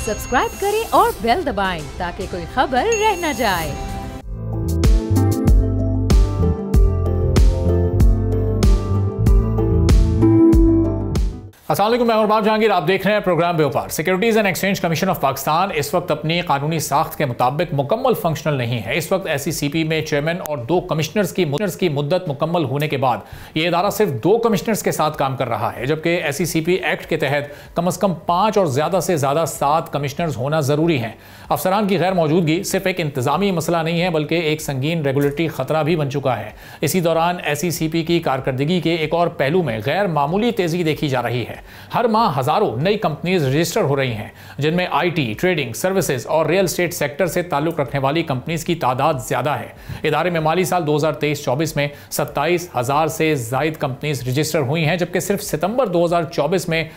Subscribe करें और bell दबाएं ताकि कोई खबर रह न जाए। अस्सलाम वालेकुम, मैं उमर जहांगीर। आप देख रहे हैं प्रोग्राम व्यापार। Securities and exchange commission of Pakistan इस वक्त अपनी कानूनी साख्त के मुताबिक मुकम्मल फंक्शनल नहीं है। इस वक्त SECP में चेयरमैन और 2 कमिश्नर्स की मुद्दत मुकम्मल होने के बाद ये इदारा सिर्फ 2 कमिश्नर्स के साथ काम कर रहा है, जबकि SECP एक्ट के तहत कम अज़ कम 5 और ज़्यादा से ज़्यादा 7 कमिश्नर्स होना ज़रूरी हैं। अफसरान की गैर मौजूदगी सिर्फ एक इंतज़ामी मसला नहीं है, बल्कि एक संगीन रेगुलेटरी ख़तरा भी बन चुका है। इसी दौरान SECP की कारकर्दगी के एक और पहलू में गैर मामूली तेज़ी देखी जा रही है। हर माह हजारों नई कंपनीज रजिस्टर हो रही हैं, जिनमें IT, ट्रेडिंग, सर्विसेज और रियल एस्टेट सेक्टर से ताल्लुक रखने वाली कंपनीज की तादाद ज्यादा है। इदारे में माली साल 2023-24 में 27,000 से जायद कंपनीज रजिस्टर हुई हैं, जबकि सिर्फ सितंबर 2024 में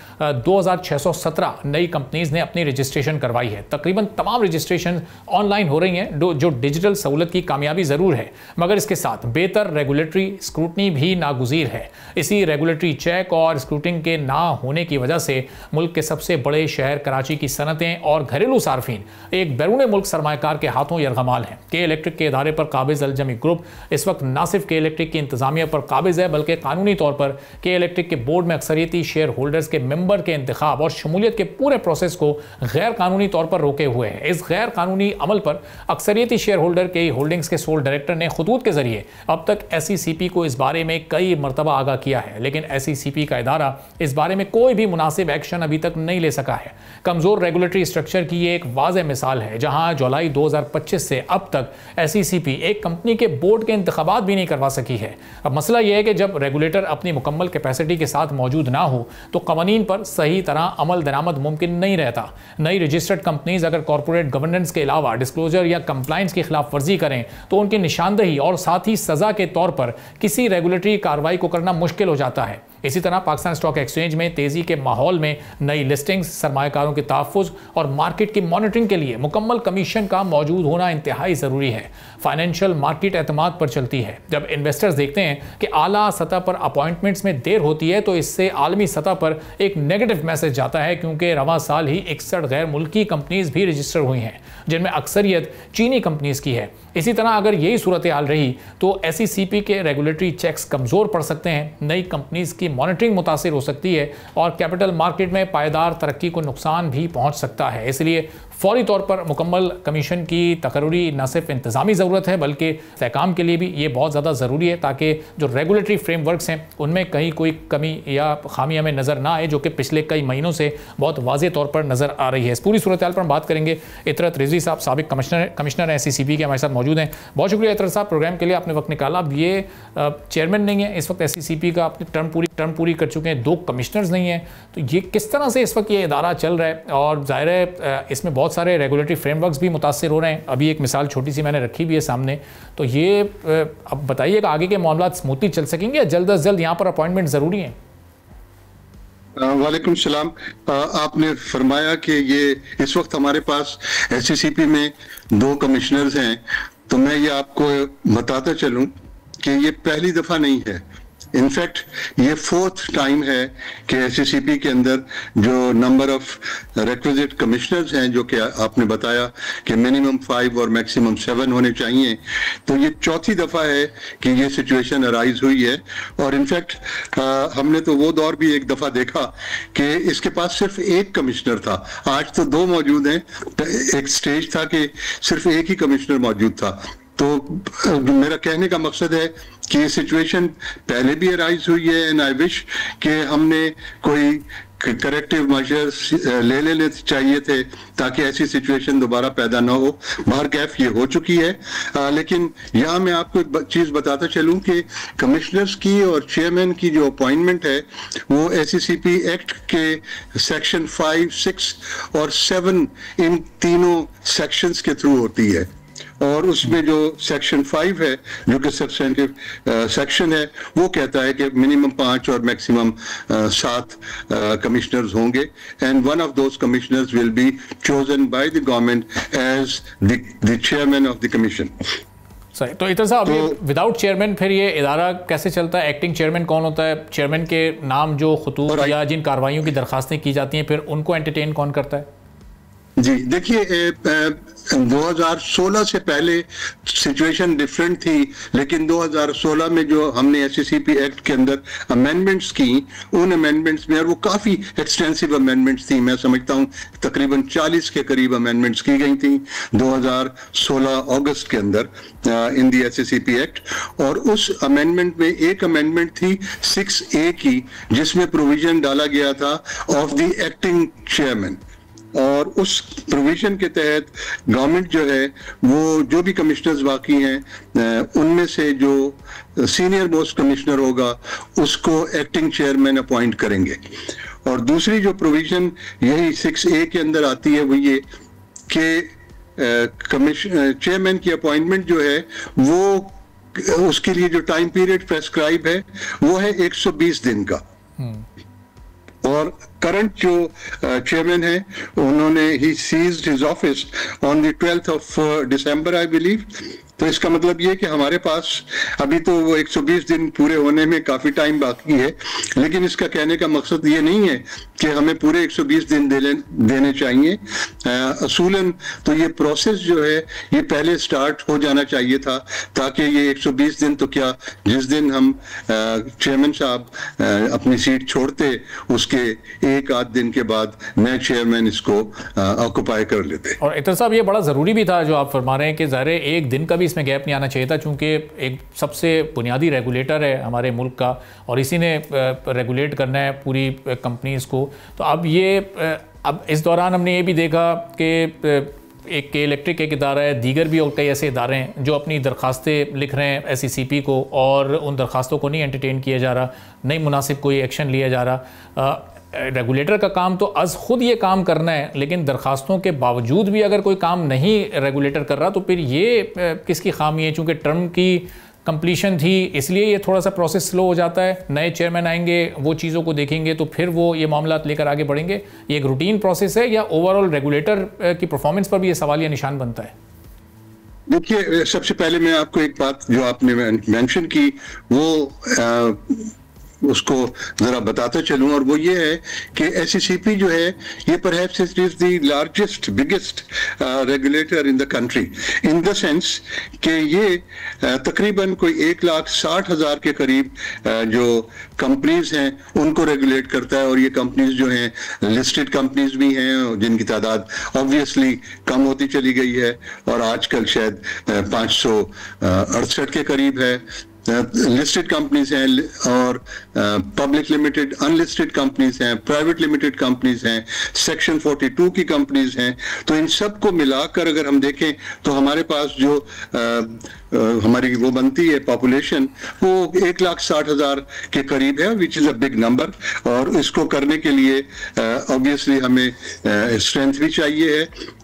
2,617 नई कंपनीज ने अपनी रजिस्ट्रेशन करवाई है। तकरीबन तमाम रजिस्ट्रेशन ऑनलाइन हो रही हैं, जो डिजिटल सहूलत की कामयाबी जरूर है, मगर इसके साथ बेहतर रेगुलेटरी स्क्रूटनी भी नागुज़ीर है। इसी रेगुलेटरी चेक और स्क्रूटिंग के ना होने की वजह से मुल्क के सबसे बड़े शहर कराची की सनतें और घरेलू सार्फिन एक बैरून मुल्क सरमायाकार के हाथों यरगमाल हैं। के इलेक्ट्रिक के इदारे पर काबिज अलजमी ग्रुप इस वक्त न सिर्फ के इलेक्ट्रिक की इंतजामिया पर काबिज है, बल्कि कानूनी तौर पर के इलेक्ट्रिक के बोर्ड में अक्सरियती शेयर होल्डर्स के मेंबर के इंतखाब और शमूलियत के पूरे प्रोसेस को गैर कानूनी तौर पर रोके हुए है। इस गैर कानूनी अमल पर अक्सरियती शेयर होल्डर के होल्डिंग्स के सोल डायरेक्टर ने खतूत के जरिए अब तक SECP को इस बारे में कई मरतबा आगाह किया है, लेकिन SECP का इदारा इस बारे में कोई भी मुनासिब एक्शन अभी तक नहीं ले सका है। कमजोर रेगुलेटरी स्ट्रक्चर की ये एक वाज़ेह मिसाल है, जहां जुलाई 2025 से अब तक SECP एक कंपनी के बोर्ड के इंतखाबात भी नहीं करवा सकी है। अब मसला यह है कि जब रेगुलेटर अपनी मुकम्मल कैपेसिटी के साथ मौजूद ना हो तो कवानीन पर सही तरह अमल दरामद मुमकिन नहीं रहता। नई रजिस्टर्ड कंपनीज अगर कॉर्पोरेट गवर्नेंस के अलावा डिस्क्लोजर या कंप्लाइंस की खिलाफ वर्जी करें तो उनकी निशानदही और साथ ही सजा के तौर पर किसी रेगुलेटरी कार्रवाई को करना मुश्किल हो जाता है। इसी तरह पाकिस्तान स्टॉक एक्सचेंज में तेजी के माहौल में नई लिस्टिंग्स, सरमायाकारों के तहफ़्फ़ुज़ और मार्केट की मॉनिटरिंग के लिए मुकम्मल कमीशन का मौजूद होना इंतहाई ज़रूरी है। फाइनेंशियल मार्केट एतमाद पर चलती है। जब इन्वेस्टर्स देखते हैं कि आला सतह पर अपॉइंटमेंट्स में देर होती है तो इससे आलमी सतह पर एक नेगेटिव मैसेज जाता है, क्योंकि रवां साल ही 61 गैर मुल्की कंपनीज भी रजिस्टर हुई हैं, जिनमें अक्सरियत चीनी कंपनीज की है। इसी तरह अगर यही सूरत हाल रही तो SECP के रेगुलेटरी चेक्स कमज़ोर पड़ सकते हैं, नई कंपनीज की मॉनिटरिंग मुतासिर हो सकती है और कैपिटल मार्केट में पायदार तरक्की को नुकसान भी पहुंच सकता है। इसलिए फौरी तौर पर मुकम्मल कमीशन की तकर्री न सिर्फ इंतज़ामी ज़रूरत है, बल्कि इस्तेहकाम के लिए भी ये बहुत ज़्यादा ज़रूरी है, ताकि जो रेगुलेटरी फ्रेमवर्क्स हैं उनमें कहीं कोई कमी या खामी हमें नज़र ना आए, जो कि पिछले कई महीनों से बहुत वाज़ेह तौर पर नज़र आ रही है। इस पूरी सूरत हाल पर हम बात करेंगे। इतरत रिजवी साहब साबिक कमिश्नर SECP के हमारे साथ मौजूद हैं। बहुत शुक्रिया इतरत साहब, प्रोग्राम के लिए आपने वक्त निकाला। अब ये चेयरमैन नहीं है इस वक्त SECP का, अपनी टर्म पूरी कर चुके हैं, 2 कमिश्नर्स नहीं हैं, तो ये किस तरह से इस वक्त ये इदारा चल रहा है? और ज़ाहिर है इसमें बहुत सारे रेगुलेटरी फ्रेमवर्क्स भी मुतासिर हो रहे हैं। अभी एक मिसाल छोटी सी मैंने रखी भी है सामने, तो ये अब बताइएगा आगे के मामला स्मूथली चल सकेंगे या जल्द अज जल्द यहाँ पर अपॉइंटमेंट ज़रूरी है? वालेकुम सलाम। आपने फरमाया कि ये इस वक्त हमारे पास SECP में 2 कमिश्नर्स हैं, तो मैं ये आपको बताता चलूं कि ये पहली दफ़ा नहीं है। इनफैक्ट ये 4th टाइम है कि SECP के अंदर जो नंबर ऑफ रिक्विजिट कमिश्नर्स हैं, जो कि आपने बताया कि मिनिमम 5 और मैक्सिमम 7 होने चाहिए, तो ये 4थी दफ़ा है कि ये सिचुएशन अराइज हुई है। और इनफैक्ट हमने तो वो दौर भी एक दफ़ा देखा कि इसके पास सिर्फ 1 कमिश्नर था। आज तो 2 मौजूद हैं। एक स्टेज था कि सिर्फ 1 ही कमिश्नर मौजूद था। तो मेरा कहने का मकसद है कि ये सिचुएशन पहले भी अराइज हुई है, एंड आई विश कि हमने कोई करेक्टिव मेजर्स ले लेने चाहिए थे ताकि ऐसी सिचुएशन दोबारा पैदा ना हो। बाहर कैफ ये हो चुकी है, लेकिन यहाँ मैं आपको एक चीज़ बताता चलूँ कि कमिश्नर्स की और चेयरमैन की जो अपॉइंटमेंट है वो SECP एक्ट के सेक्शन 5, 6 और 7 इन तीनों सेक्शंस के थ्रू होती है। और उसमें जो सेक्शन 5 है, जो कि सब्सटेंटिव सेक्शन है, वो कहता है कि मिनिमम 5 और मैक्सिमम 7 कमिश्नर्स होंगे, and one of those commissioners will be chosen by the government as the chairman of the commission. सही। तो इतर साहब, विदाउट चेयरमैन फिर ये इदारा कैसे चलता है? एक्टिंग चेयरमैन कौन होता है? चेयरमैन के नाम जो खतूत या जिन कार्रवाइयों की दरखास्तें की जाती हैं, फिर उनको एंटरटेन कौन करता है? जी देखिए, 2016 से पहले सिचुएशन डिफरेंट थी, लेकिन 2016 में जो हमने एससीसीपी एक्ट के अंदर अमेंडमेंट्स की, उन अमेंडमेंट्स में, और वो काफ़ी एक्सटेंसिव अमेंडमेंट्स थी, मैं समझता हूँ तकरीबन 40 के करीब अमेंडमेंट्स की गई थी 2016 अगस्त के अंदर इन दी एससीसीपी एक्ट। और उस अमेंडमेंट में एक अमेंडमेंट थी 6A की, जिसमें प्रोविजन डाला गया था ऑफ द एक्टिंग चेयरमैन, और उस प्रोविजन के तहत गवर्नमेंट जो है वो जो भी कमिश्नर्स बाकी हैं उनमें से जो सीनियर मोस्ट कमिश्नर होगा उसको एक्टिंग चेयरमैन अपॉइंट करेंगे। और दूसरी जो प्रोविजन यही 6A के अंदर आती है वो ये कि चेयरमैन की अपॉइंटमेंट जो है वो उसके लिए जो टाइम पीरियड प्रेस्क्राइब है वो है 120 दिन का। और करंट जो चेयरमैन है उन्होंने ही seized his office on the 12th of December I believe. तो इसका मतलब ये कि हमारे पास अभी तो वो 120 दिन पूरे होने में काफी टाइम बाकी है, लेकिन इसका कहने का मकसद ये नहीं है कि हमें पूरे 120 दिन देने चाहिए। असूलन तो ये प्रोसेस जो है ये पहले स्टार्ट हो जाना चाहिए था, ताकि ये 120 दिन तो क्या, जिस दिन हम चेयरमैन साहब अपनी सीट छोड़ते उसके एक आध दिन के बाद नए चेयरमैन इसको ऑक्युपाई कर लेते। और इतर साहब ये बड़ा ज़रूरी भी था जो आप फरमा रहे हैं कि ज़ाहिर एक दिन का भी इसमें गैप नहीं आना चाहिए था, चूंकि एक सबसे बुनियादी रेगुलेटर है हमारे मुल्क का और इसी ने रेगुलेट करना है पूरी कंपनीज़ को। तो अब इस दौरान हमने ये भी देखा कि एक इलेक्ट्रिक एक इदारा है, दीगर भी और कई ऐसे इदारे हैं जो अपनी दरखास्तें लिख रहे हैं एससीसीपी को और उन दरखास्तों को नहीं एंटरटेन किया जा रहा, नहीं मुनासिब कोई एक्शन लिया जा रहा। रेगुलेटर का काम तो अज़ खुद ये काम करना है, लेकिन दरखास्तों के बावजूद भी अगर कोई काम नहीं रेगुलेटर कर रहा तो फिर ये किसकी खामी है? चूँकि टर्म की कंप्लीशन थी इसलिए ये थोड़ा सा प्रोसेस स्लो हो जाता है। नए चेयरमैन आएंगे, वो चीज़ों को देखेंगे तो फिर वो ये मामला लेकर आगे बढ़ेंगे। ये एक रूटीन प्रोसेस है या ओवरऑल रेगुलेटर की परफॉर्मेंस पर भी ये सवाल या निशान बनता है? देखिए, सबसे पहले मैं आपको एक बात जो आपने मेंशन की वो उसको जरा बताते चलूं, और वो ये है कि एससीसीपी जो है ये perhaps it is the largest biggest regulator in the country, in the sense कि ये तकरीबन कोई 1,60,000 के करीब जो कंपनीज हैं उनको रेगुलेट करता है। और ये कंपनीज जो हैं लिस्टेड कंपनीज भी हैं जिनकी तादाद ऑब्वियसली कम होती चली गई है और आजकल शायद 568 के करीब है। लिस्टेड कंपनीज हैं और पब्लिक लिमिटेड अनलिस्टेड कंपनीज हैं, प्राइवेट लिमिटेड कंपनीज हैं, सेक्शन 42 की कंपनीज हैं। तो इन सब को मिलाकर अगर हम देखें तो हमारे पास जो हमारी वो बनती है पॉपुलेशन वो 1,60,000 के करीब है, which is a big number. और इसको करने के लिए ऑब्वियसली हमें स्ट्रेंथ भी चाहिए है।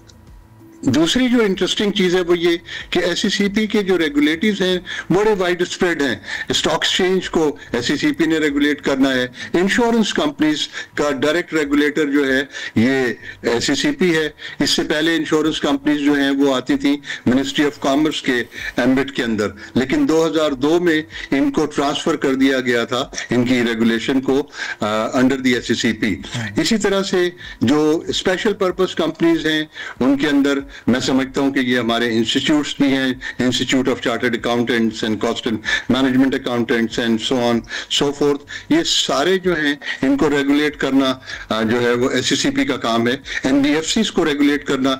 दूसरी जो इंटरेस्टिंग चीज है वो ये कि एससीसीपी के जो रेगुलेटर्स हैं बड़े वाइड स्प्रेड हैं। स्टॉक एक्सचेंज को एससीसीपी ने रेगुलेट करना है, इंश्योरेंस कंपनीज का डायरेक्ट रेगुलेटर जो है ये एससीसीपी है। इससे पहले इंश्योरेंस कंपनीज जो हैं वो आती थी मिनिस्ट्री ऑफ कॉमर्स के एम्बिट के अंदर, लेकिन 2002 में इनको ट्रांसफर कर दिया गया था इनकी रेगुलेशन को अंडर द एससीसीपी। इसी तरह से जो स्पेशल पर्पस कंपनीज हैं उनके अंदर मैं समझता हूं कि ये हमारे इंस्टीट्यूट्स भी हैं, institute of chartered accountants and cost and management accountants and so on so fourth, ये सारे जो हैं इनको रेगुलेट करना जो है वो एससीसीपी का काम है। एनबीएफसीज को रेगुलेट करना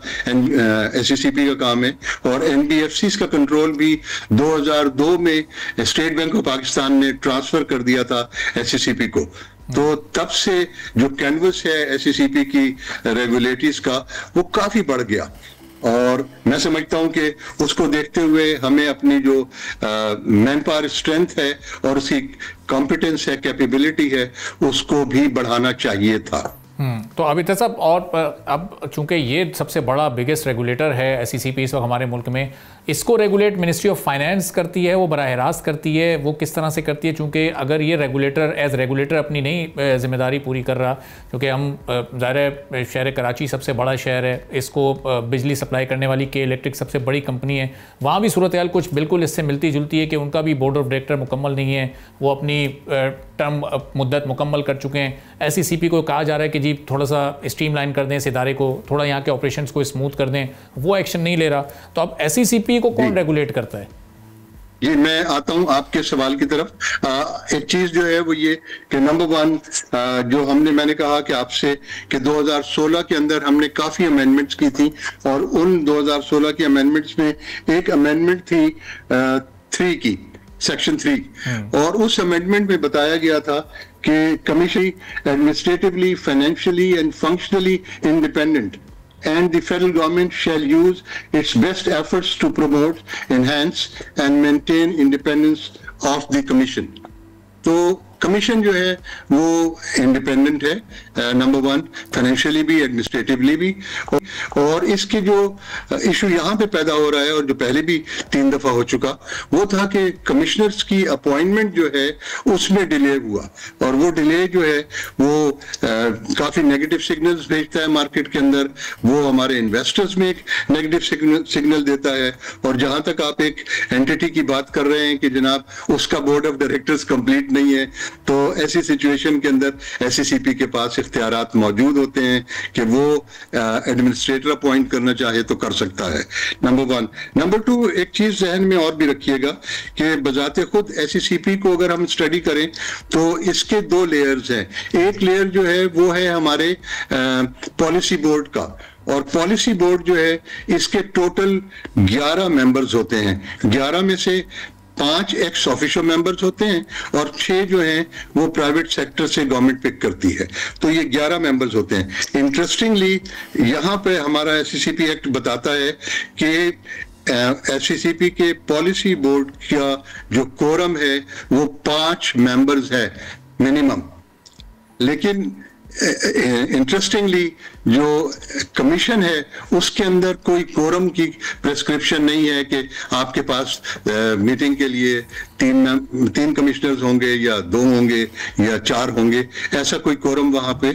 एससीसीपी का काम है। और एनबीएफसीज का कंट्रोल भी 2002 में स्टेट बैंक ऑफ पाकिस्तान ने ट्रांसफर कर दिया था एससीसीपी को। तो तब से जो कैनवस है एससीसीपी की रेगुलेटरीज का वो काफी बढ़ गया। और मैं समझता हूं कि उसको देखते हुए हमें अपनी जो मैन पावर स्ट्रेंथ है और उसकी कॉम्पिटेंस है, कैपेबिलिटी है, उसको भी बढ़ाना चाहिए था। तो अभी तक सब और अब चूंकि ये सबसे बड़ा बिगेस्ट रेगुलेटर है एससीसीपी इस वक्त हमारे मुल्क में, इसको रेगुलेट मिनिस्ट्री ऑफ फाइनेंस करती है, वो बराह रास्त करती है, वो किस तरह से करती है? चूंकि अगर ये रेगुलेटर एज रेगुलेटर अपनी नहीं जिम्मेदारी पूरी कर रहा, क्योंकि हम ज़ाहिर शहर कराची सबसे बड़ा शहर है, इसको बिजली सप्लाई करने वाली के इलेक्ट्रिक सबसे बड़ी कंपनी है, वहाँ भी सूरत हाल कुछ बिल्कुल इससे मिलती जुलती है कि उनका भी बोर्ड ऑफ डायरेक्टर मुकम्मल नहीं है, वो अपनी टर्म मुद्दत मुकम्मल कर चुके हैं। एससीसीपी को कहा जा रहा है कि जी थोड़ा थोड़ा सा स्ट्रीमलाइन कर दें इस इदारे को, थोड़ा यहाँ के ऑपरेशंस को स्मूथ कर दें, वो एक्शन नहीं ले रहा। तो अब SECP को कौन रेगुलेट करता है? ये मैं आता हूं आपके सवाल की तरफ। एक चीज जो है वो ये कि नंबर वन, जो मैंने कहा कि आपसे कि 2016 के अंदर हमने काफी अमेंडमेंट्स की थी, और उन 2016 की अमेंडमेंट्स में एक अमेंडमेंट थी 3 की, सेक्शन 3, और उस अमेंडमेंट में बताया गया था कि commission administratively, financially and functionally independent, and the federal government shall use its best efforts to promote, enhance and maintain independence of the commission. तो कमीशन जो है वो इंडिपेंडेंट है, नंबर वन, फाइनेंशियली भी, एडमिनिस्ट्रेटिवली भी। और इसके जो इशू यहाँ पे पैदा हो रहा है, और जो पहले भी 3 दफा हो चुका, वो था कि कमिश्नर्स की अपॉइंटमेंट जो है उसमें डिले हुआ, और वो डिले जो है वो काफी नेगेटिव सिग्नल्स भेजता है मार्केट के अंदर, वो हमारे इन्वेस्टर्स में एक नेगेटिव सिग्नल देता है। और जहां तक आप एक एंटिटी की बात कर रहे हैं कि जनाब उसका बोर्ड ऑफ डायरेक्टर्स कंप्लीट नहीं है, तो ऐसी सिचुएशन के अंदर SECP के पास इख्तियारात मौजूद होते हैं कि वो एडमिनिस्ट्रेटर अपॉइंट करना चाहे तो कर सकता है, नंबर वन। नंबर टू, एक चीज जहन में और भी रखिएगा कि बजाते खुद SECP को अगर हम स्टडी करें तो इसके 2 लेयर्स हैं। एक लेयर जो है वो है हमारे पॉलिसी बोर्ड का, और पॉलिसी बोर्ड जो है इसके टोटल 11 मेंबर्स होते हैं। 11 में से 5 एक्स ऑफिशियल मेंबर्स होते हैं, और 6 जो हैं वो प्राइवेट सेक्टर से गवर्नमेंट पिक करती है। तो ये 11 मेंबर्स होते हैं। इंटरेस्टिंगली यहाँ पे हमारा SECP एक्ट बताता है कि SECP के पॉलिसी बोर्ड का जो कोरम है वो 5 मेंबर्स है मिनिमम। लेकिन इंटरेस्टिंगली जो कमीशन है उसके अंदर कोई कोरम की प्रेस्क्रिप्शन नहीं है कि आपके पास मीटिंग के लिए 3 कमिश्नर्स होंगे या 2 होंगे या 4 होंगे, ऐसा कोई कोरम वहां पे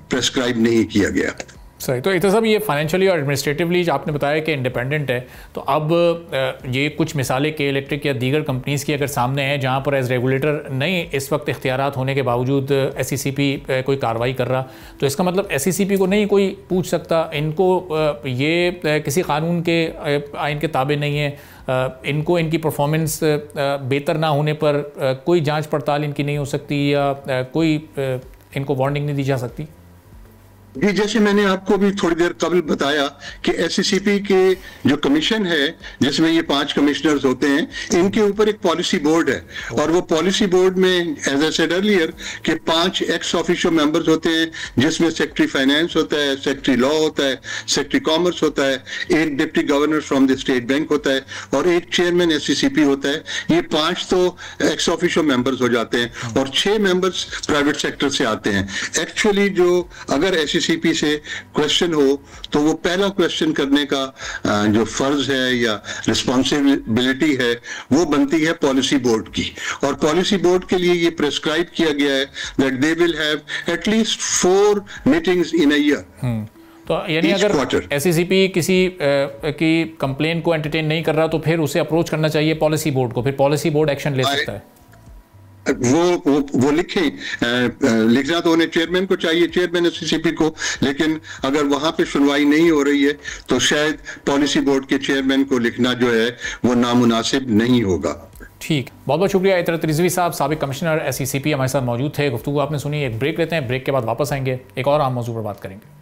प्रेस्क्राइब नहीं किया गया। सही। तो इतना सब ये फाइनेंशियली और एडमिनिस्ट्रेटिवली आपने बताया कि इंडिपेंडेंट है, तो अब ये कुछ मिसालें के इलेक्ट्रिक या दीगर कंपनीज़ की अगर सामने हैं जहाँ पर एज रेगुलेटर नहीं इस वक्त इख्तियारात होने के बावजूद SECP कोई कार्रवाई कर रहा, तो इसका मतलब SECP को नहीं कोई पूछ सकता, इनको ये किसी कानून के आइन के ताबे नहीं है, इनको इनकी परफॉर्मेंस बेहतर ना होने पर कोई जाँच पड़ताल इनकी नहीं हो सकती, या कोई इनको वार्निंग नहीं दी जा सकती? जी, जैसे मैंने आपको भी थोड़ी देर कबल बताया कि SECP के जो कमीशन है जिसमें ये 5 कमिश्नर्स होते हैं, इनके ऊपर एक पॉलिसी बोर्ड है, और वो पॉलिसी बोर्ड में एज आई सेड अर्लियर कि 5 एक्स ऑफिशियल मेंबर्स होते हैं, जिसमें सेक्रेटरी फाइनेंस होता है, सेक्रेटरी लॉ होता है, सेक्रेटरी कॉमर्स होता है, एक deputy governor from the state bank होता है, और एक चेयरमैन SECP होता है। ये 5 तो एक्स ऑफिशियल मेंबर्स हो जाते हैं, और 6 मेंबर्स प्राइवेट सेक्टर से आते हैं। एक्चुअली जो अगर SECP से क्वेश्चन हो तो वो पहला क्वेश्चन करने का जो फर्ज है या रिस्पॉन्सिबिलिटी है वो बनती है पॉलिसी बोर्ड की, और पॉलिसी बोर्ड के लिए ये प्रेस्क्राइब किया गया है that they will have at least 4 meetings in a year. तो यानी अगर SECP किसी की कंप्लेन को एंटरटेन नहीं कर रहा तो फिर उसे अप्रोच करना चाहिए पॉलिसी बोर्ड को, फिर पॉलिसी बोर्ड एक्शन ले सकता है। वो लिखना तो उन्हें चेयरमैन को चाहिए, चेयरमैन SECP को, लेकिन अगर वहां पे सुनवाई नहीं हो रही है तो शायद पॉलिसी बोर्ड के चेयरमैन को लिखना जो है वो नामुनासिब नहीं होगा। ठीक, बहुत बहुत शुक्रिया इतरत रिजवी साहब, साबिक कमिश्नर SECP हमारे साथ मौजूद थे। गुफ्तगू आपने सुनी। एक ब्रेक लेते हैं, ब्रेक के बाद वापस आएंगे, एक और अहम मौजू पर बात करेंगे।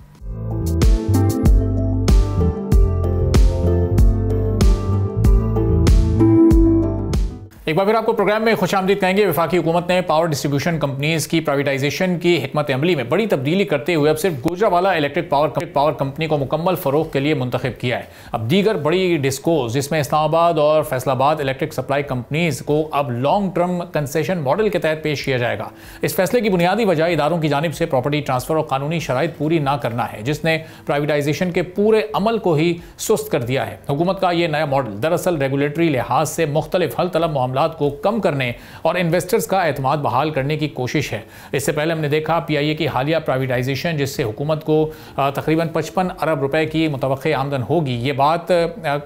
एक बार फिर आपको प्रोग्राम में खुशामदीद कहेंगे। वफाकी हुकूमत ने पावर डिस्ट्रीब्यूशन कंपनीज की प्राइवेटाइजेशन की हिकमत अमली में बड़ी तब्दीली करते हुए अब सिर्फ गुजरावाला इलेक्ट्रिक पावर कंपनी को मुकम्मल फ़रोग़ के लिए मुंतखब किया है। अब दीगर बड़ी डिस्कोज जिसमें इस्लामाबाद और फैसलाबाद इलेक्ट्रिक सप्लाई कंपनीज को अब लॉन्ग टर्म कंसेशन मॉडल के तहत पेश किया जाएगा। इस फैसले की बुनियादी वजह इदारों की जानिब से प्रॉपर्टी ट्रांसफ़र और कानूनी शराइत पूरी ना करना है, जिसने प्राइवेटाइजेशन के पूरे अमल को ही सुस्त कर दिया है। हुकूमत का यह नया मॉडल दरअसल रेगुलेटरी लिहाज से मुख्तलिफ हल तलब मामला को कम करने और इन्वेस्टर्स का एतमाद बहाल करने की कोशिश है। इससे पहले हमने देखा PIA की हालिया प्राइवेटाइजेशन, जिससे हुकूमत को तकरीबन 55 अरब रुपए की मुतवक्की आमदन होगी। ये बात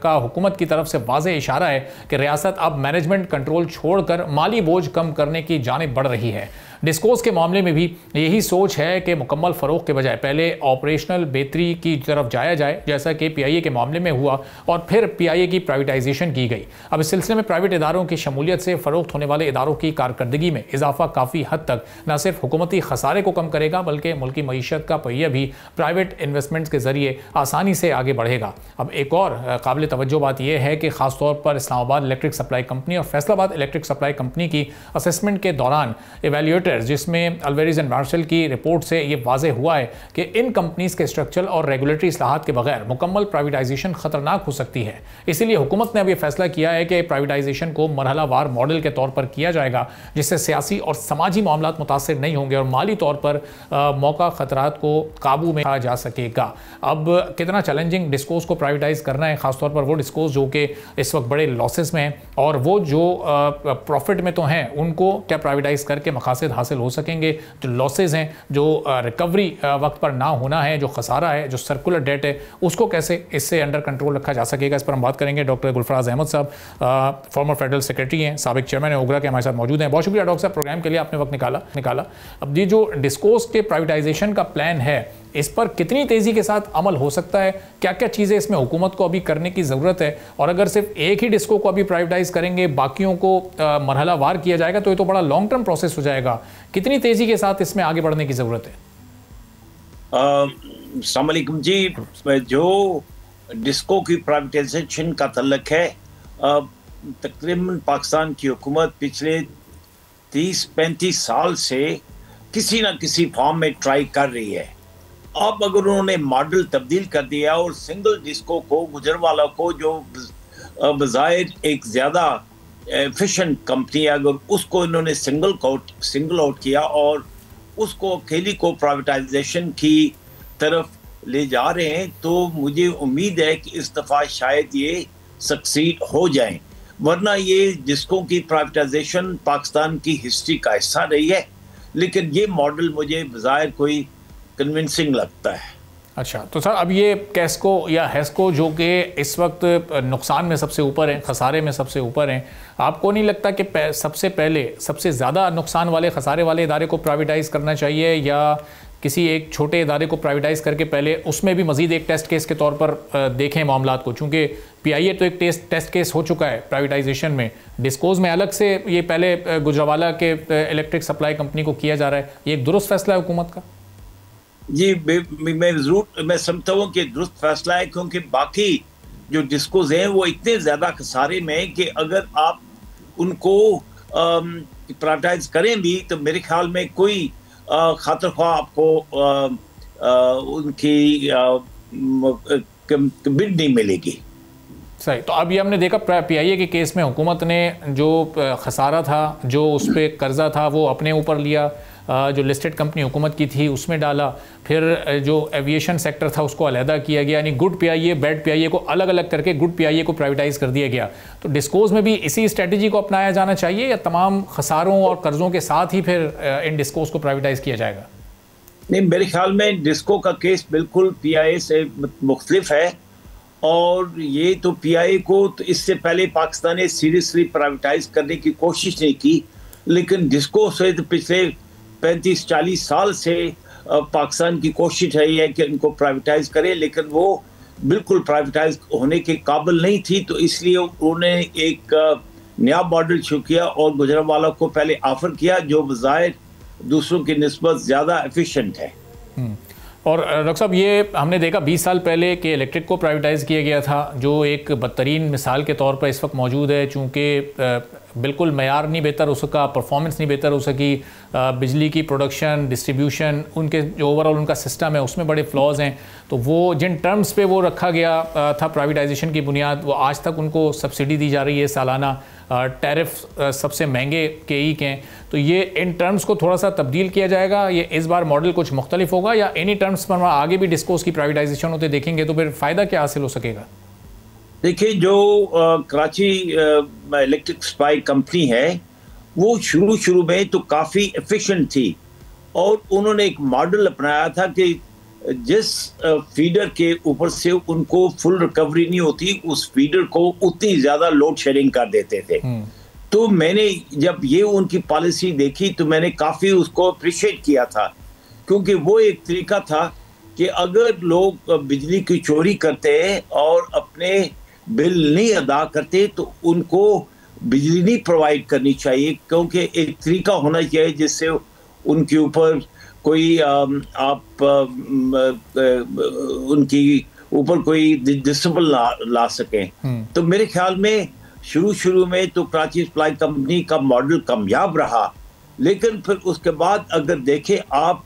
का हुकूमत की तरफ से वाज़ेह इशारा है कि रियासत अब मैनेजमेंट कंट्रोल छोड़कर माली बोझ कम करने की जानिब बढ़ रही है। डिस्कोस के मामले में भी यही सोच है कि मुकम्मल फ़रोग़ के बजाय पहले ऑपरेशनल बेहतरी की तरफ जाया जाए, जैसा कि PIA के मामले में हुआ और फिर PIA की प्राइवेटाइजेशन की गई। अब इस सिलसिले में प्राइवेट इदारों की शमूलियत से फ़रोख्त होने वाले इदारों की कारकर्दगी में इजाफा काफ़ी हद तक न सिर्फ हुकूमती खसारे को कम करेगा बल्कि मुल्की मईशत का पहिया भी प्राइवेट इन्वेस्टमेंट्स के ज़रिए आसानी से आगे बढ़ेगा। अब एक और काबिल तवज्जो बात यह है कि ख़ासतौर पर इस्लामाबाद इलेक्ट्रिक सप्लाई कंपनी और फैसलाबाद इलेक्ट्रिक सप्लाई कंपनी की असेसमेंट के दौरान एवेल्यूएटर्स, जिसमें अल्वेरिज एंड मार्शल की रिपोर्ट से ये वाज़ेह हुआ है कि इन कंपनीज़ के स्ट्रक्चरल और रेगुलेटरी इस्लाहात के बगैर मुकम्मल प्राइवेटाइजेशन खतरनाक हो सकती है। इसीलिए हुकूमत ने अब ये फैसला किया है कि प्राइवेटाइजेशन को मरहलावार मॉडल के तौर पर किया जाएगा, जिससे सियासी और समाजी मामलात मुतासिर नहीं होंगे और माली तौर पर मौका खतरात को काबू में रखा जा सकेगा। अब कितना चैलेंजिंग डिस्कोस को प्राइवेटाइज करना है, खासतौर पर वो डिस्कोस जो कि इस वक्त बड़े लॉसेस में हैं और वो जो प्रॉफिट में तो हैं, उनको क्या प्राइवेटाइज करके मकासद हासिल हो सकेंगे। जो लॉसेज हैं, जो रिकवरी वक्त पर ना होना है, जो खसारा है, जो सर्कुलर डेट है, उसको कैसे इससे अंडर कंट्रोल रखा जा सकेगा, इस पर हम बात करेंगे। डॉक्टर गुलफराज अहमद साहब फॉर्मर फेडरल सेक्रेटरी हैं, साबिक चेयरमैन है ओगरा के, हमारे साथ मौजूद हैं। बहुत शुक्रिया डॉक्टर साहब, प्रोग्राम के लिए आपने वक्त निकाला। अब ये जो डिस्कोस के प्राइवेटाइजेशन का प्लान है, इस पर कितनी तेज़ी के साथ अमल हो सकता है, क्या क्या चीज़ें इसमें हुकूमत को अभी करने की ज़रूरत है, और अगर सिर्फ एक ही डिस्को को अभी प्राइवेटाइज करेंगे, बाकियों को मरहला वार किया जाएगा, तो ये तो बड़ा लॉन्ग टर्म प्रोसेस हो जाएगा। कितनी तेज़ी के साथ इसमें आगे बढ़ने की ज़रूरत है? अस्सलाम वालेकुम जी, जो डिस्को की प्राइवेटाइजेशन का तल्लक है, तकरीबन पाकिस्तान की हुकूमत पिछले 30-35 साल से किसी ना किसी फॉर्म में ट्राई कर रही है। अब अगर उन्होंने मॉडल तब्दील कर दिया और सिंगल डिस्को को, गुजरवाला को, जो बज़ाहिर एक ज़्यादा एफिशिएंट कंपनी है, अगर उसको इन्होंने सिंगल आउट किया और उसको अकेली को प्राइवेटाइजेशन की तरफ ले जा रहे हैं, तो मुझे उम्मीद है कि इस दफ़ा शायद ये सक्सीड हो जाएं। वरना ये डिस्को की प्राइवेटाइजेशन पाकिस्तान की हिस्ट्री का हिस्सा रही है, लेकिन ये मॉडल मुझे बज़ाहिर कोई कन्विंसिंग लगता है। अच्छा, तो सर अब ये कैस्को या हेस्को जो कि इस वक्त नुकसान में सबसे ऊपर हैं, खसारे में सबसे ऊपर हैं, आपको नहीं लगता कि सबसे पहले सबसे ज़्यादा नुकसान वाले, खसारे वाले इदारे को प्राइवेटाइज़ करना चाहिए, या किसी एक छोटे इदारे को प्राइवेटाइज़ करके पहले उसमें भी मज़ीद एक टेस्ट केस के तौर पर देखें मामलात को? चूँकि PIA तो एक टेस्ट केस हो चुका है प्राइवेटाइजेशन में, डिस्कोज में अलग से ये पहले गुजरावाला के इलेक्ट्रिक सप्लाई कंपनी को किया जा रहा है। ये एक दुरुस्त फैसला है हुकूमत का? जी, मैं समझता हूँ कि दुरुस्त फैसला है, क्योंकि बाकी जो डिस्कोज हैं वो इतने ज़्यादा खसारे में हैं कि अगर आप उनको प्राइवेटाइज करें भी, तो मेरे ख्याल में कोई खातिर ख्वाह आपको उनकी बिड नहीं मिलेगी। सही। तो अब ये हमने देखा PIA के केस में हुकूमत ने जो खसारा था, जो उस पर कर्जा था, वो अपने ऊपर लिया, जो लिस्टेड कंपनी हुकूमत की थी उसमें डाला, फिर जो एविएशन सेक्टर था उसको अलहदा किया गया, यानी गुड PIA बैड PIA को अलग अलग करके गुड PIA को प्राइवेटाइज कर दिया गया। तो डिस्कोज में भी इसी स्ट्रेटजी को अपनाया जाना चाहिए, या तमाम खसारों और कर्जों के साथ ही फिर इन डिस्कोज को प्राइवेटाइज किया जाएगा? नहीं, मेरे ख्याल में डिस्को का केस बिल्कुल PIA से मुख्तलिफ है, और ये तो PIA को तो इससे पहले पाकिस्तान ने सीरियसली प्राइवेटाइज करने की कोशिश नहीं की, लेकिन डिस्को से तो पिछले 35-40 साल से पाकिस्तान की कोशिश रही है कि इनको प्राइवेटाइज करें, लेकिन वो बिल्कुल प्राइवेटाइज होने के काबिल नहीं थी। तो इसलिए उन्होंने एक नया मॉडल शुरू किया और गुजरावाला को पहले ऑफर किया, जो बज़ाहिर दूसरों की निस्बत ज़्यादा एफिशिएंट है। और डॉक्टर साहब, ये हमने देखा 20 साल पहले कि इलेक्ट्रिक को प्राइवेटाइज़ किया गया था, जो एक बदतरीन मिसाल के तौर पर इस वक्त मौजूद है, चूँकि बिल्कुल मयार नहीं बेहतर हो सका, परफॉर्मेंस नहीं बेहतर हो सकी, बिजली की प्रोडक्शन, डिस्ट्रीब्यूशन, उनके जो ओवरऑल उनका सिस्टम है उसमें बड़े फ्लॉज हैं। तो वो जिन टर्म्स पे वो रखा गया था प्राइवेटाइजेशन की बुनियाद, वो आज तक उनको सब्सिडी दी जा रही है सालाना, टैरिफ सबसे महंगे KE के हैं। तो ये इन टर्म्स को थोड़ा सा तब्दील किया जाएगा, ये इस बार मॉडल कुछ मुख्तलिफ होगा, या इन्हीं टर्म्स पर आगे भी डिस्कोस की प्राइवेटाइजेशन होते देखेंगे, तो फिर फ़ायदा क्या हासिल हो सकेगा? देखिए, जो कराची इलेक्ट्रिक सप्लाई कंपनी है, वो शुरू में तो काफ़ी एफिशिएंट थी, और उन्होंने एक मॉडल अपनाया था कि जिस फीडर के ऊपर से उनको फुल रिकवरी नहीं होती, उस फीडर को उतनी ज़्यादा लोड शेयरिंग कर देते थे, तो मैंने जब ये उनकी पॉलिसी देखी तो मैंने काफ़ी उसको अप्रिशिएट किया था, क्योंकि वो एक तरीका था कि अगर लोग बिजली की चोरी करते हैं और अपने बिल नहीं अदा करते तो उनको बिजली नहीं प्रोवाइड करनी चाहिए, क्योंकि एक तरीका होना चाहिए जिससे उनके ऊपर कोई उनकी ऊपर कोई डिसिप्लिन ला सके। तो मेरे ख्याल में शुरू में तो कराची सप्लाई कंपनी का मॉडल कामयाब रहा, लेकिन फिर उसके बाद अगर देखें आप,